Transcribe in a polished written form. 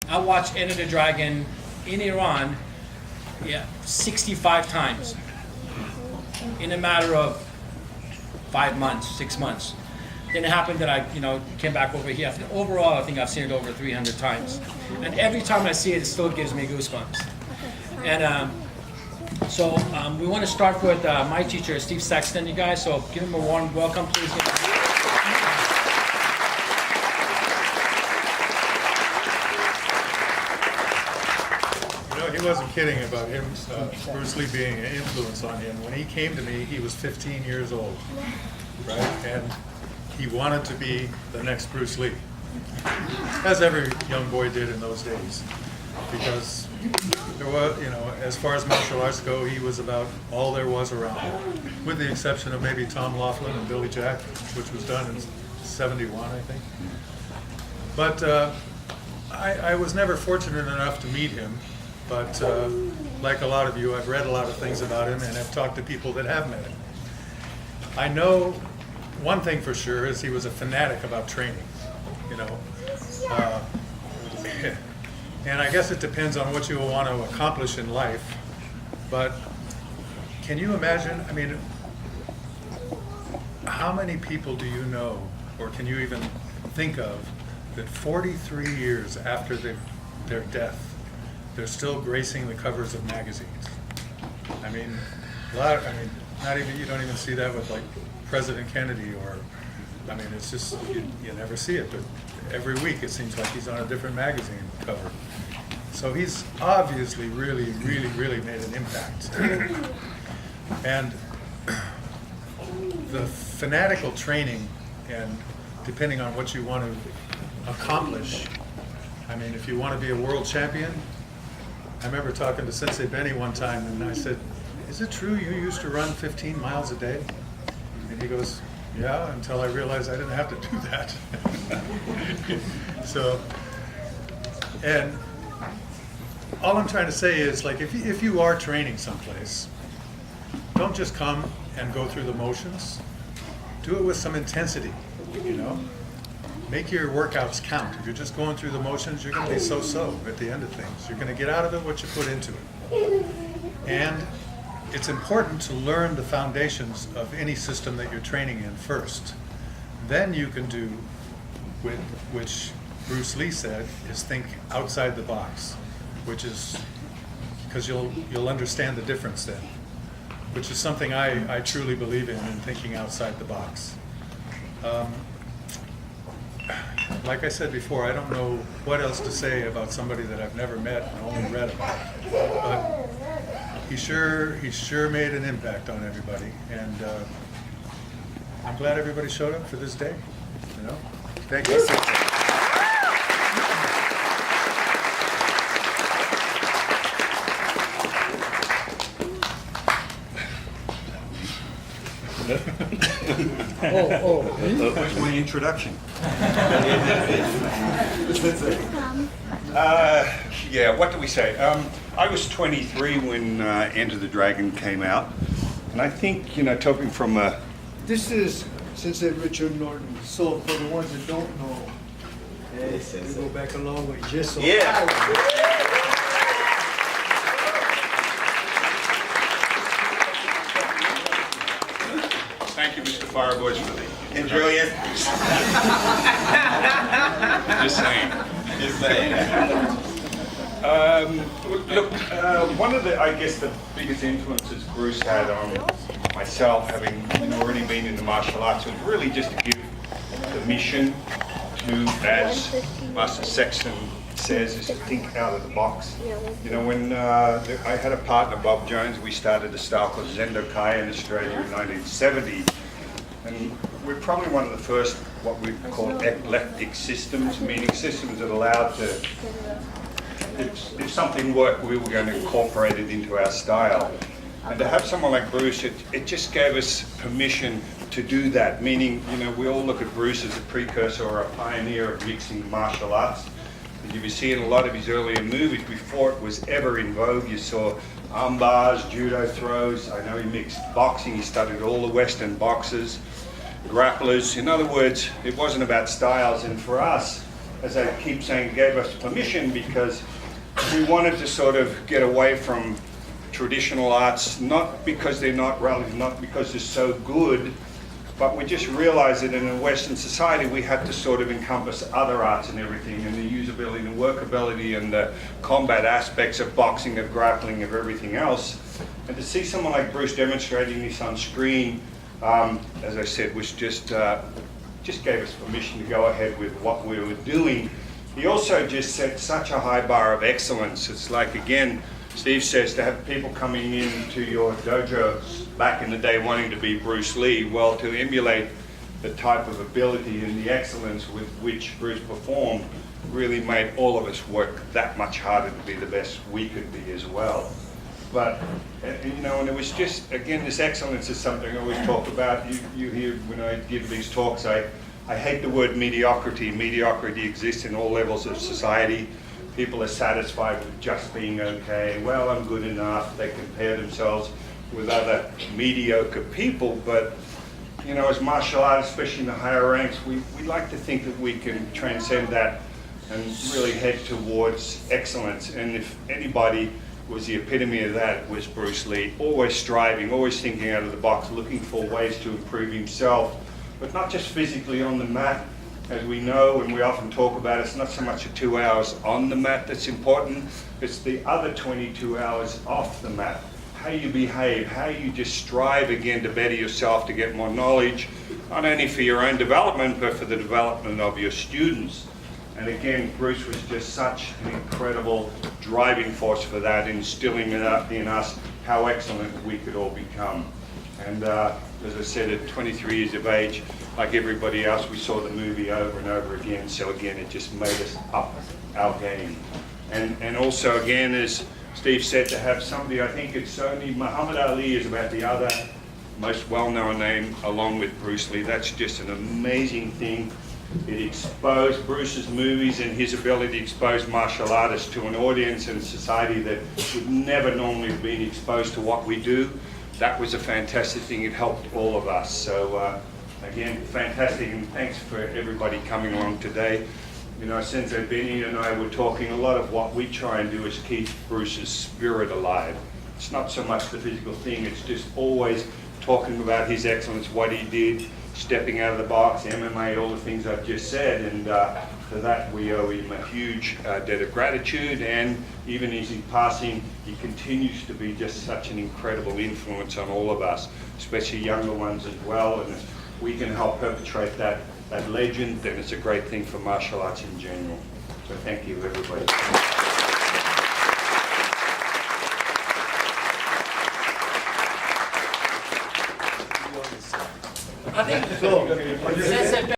I watched Enter the Dragon in Iran, 65 times in a matter of 5 months, 6 months. Then it happened that I, came back over here. Overall, I think I've seen it over 300 times. And every time I see it, it still gives me goosebumps. And so we want to start with my teacher, Steve Sexton, you guys. So give him a warm welcome, please. He wasn't kidding about him, Bruce Lee being an influence on him. When he came to me, he was 15 years old, right? And he wanted to be the next Bruce Lee, as every young boy did in those days, because there was, as far as martial arts go, he was about all there was around, with the exception of maybe Tom Laughlin and Billy Jack, which was done in '71, I think. But I was never fortunate enough to meet him. But like a lot of you, I've read a lot of things about him and have talked to people that have met him. I know one thing for sure is he was a fanatic about training, and I guess it depends on what you want to accomplish in life. But can you imagine, how many people do you know, or can you even think of, that 43 years after their death, they're still gracing the covers of magazines? Not even, you don't even see that with like President Kennedy, or, it's just, you never see it, but every week it seems like he's on a different magazine cover. So he's obviously really, really, really made an impact. And the fanatical training, and depending on what you want to accomplish, if you want to be a world champion, I remember talking to Sensei Benny one time, and I said, "Is it true you used to run 15 miles a day?" And he goes, "Yeah, until I realized I didn't have to do that." So, and all I'm trying to say is, like, if you are training someplace, don't just come and go through the motions. Do it with some intensity, Make your workouts count. If you're just going through the motions, you're going to be so-so at the end of things. You're going to get out of it what you put into it. And it's important to learn the foundations of any system that you're training in first. Then you can do, which Bruce Lee said, is think outside the box, which is, because you'll understand the difference then, which is something I truly believe in thinking outside the box. Like I said before, I don't know what else to say about somebody that I've never met and only read about. But he sure made an impact on everybody, and I'm glad everybody showed up for this day. Thank you. Where's my introduction? What do we say? I was 23 when Enter the Dragon came out, and I think, talking from a... This is Sexton and Richard Norton. So for the ones that don't know, we go back a long way. Just so Thank you, Mr. Fireboys, for the... And Julian. Just saying. Just saying. Look, one of the, I guess, the biggest influences Bruce had on myself, having already been in the martial arts, was really just to give the mission to, as Master Sexton says, is to think out of the box. When I had a partner, Bob Jones, we started a style called Zendo Kai in Australia in 1970. And we're probably one of the first, what we call eclectic systems, meaning systems that allowed to, if something worked, we were going to incorporate it into our style. And to have someone like Bruce, it just gave us permission to do that, meaning, we all look at Bruce as a precursor or a pioneer of mixing martial arts. And if you see in a lot of his earlier movies, before it was ever in vogue, you saw arm bars, judo throws. I know he mixed boxing, he studied all the Western boxers, grapplers. In other words, it wasn't about styles. And for us, as I keep saying, gave us permission because we wanted to sort of get away from traditional arts, not because they're not relevant, not because they're so good, but we just realized that in a Western society we had to sort of encompass other arts and everything, and the usability and workability and the combat aspects of boxing, of grappling, of everything else. And to see someone like Bruce demonstrating this on screen, as I said, was just gave us permission to go ahead with what we were doing. He also just set such a high bar of excellence. It's like, again, Steve says, to have people coming into your dojo back in the day wanting to be Bruce Lee, well, to emulate the type of ability and the excellence with which Bruce performed really made all of us work that much harder to be the best we could be as well. But, you know, and it was just, again, this excellence is something I always talk about. You hear when I give these talks, I hate the word mediocrity. Mediocrity exists in all levels of society. People are satisfied with just being okay. Well, I'm good enough. They compare themselves with other mediocre people. But, you know, as martial artists, especially in the higher ranks, we like to think that we can transcend that and really head towards excellence. And if anybody was the epitome of that, it was Bruce Lee. Always striving, always thinking out of the box, looking for ways to improve himself. But not just physically on the mat. As we know, and we often talk about, it's not so much the 2 hours on the mat that's important, it's the other 22 hours off the mat. How you behave, how you just strive again to better yourself, to get more knowledge, not only for your own development, but for the development of your students. And again, Bruce was just such an incredible driving force for that, instilling in us how excellent we could all become. And as I said, at 23 years of age, like everybody else, we saw the movie over and over again. So again, it just made us up our game. And also, again, as Steve said, to have somebody, I think it's only Muhammad Ali is about the other most well-known name along with Bruce Lee. That's just an amazing thing. It exposed Bruce's movies and his ability to expose martial artists to an audience and society that would never normally have been exposed to what we do. That was a fantastic thing. It helped all of us. So again, fantastic, and thanks for everybody coming along today. You know, Sensei Benny and I were talking, a lot of what we try and do is keep Bruce's spirit alive. It's not so much the physical thing, it's just always talking about his excellence, what he did, stepping out of the box, MMA, all the things I've just said, and for that we owe him a huge debt of gratitude. And even as he's passing, he continues to be just such an incredible influence on all of us, especially younger ones as well. And if we can help perpetrate that legend, then it's a great thing for martial arts in general. So thank you, everybody. I think So, Sensei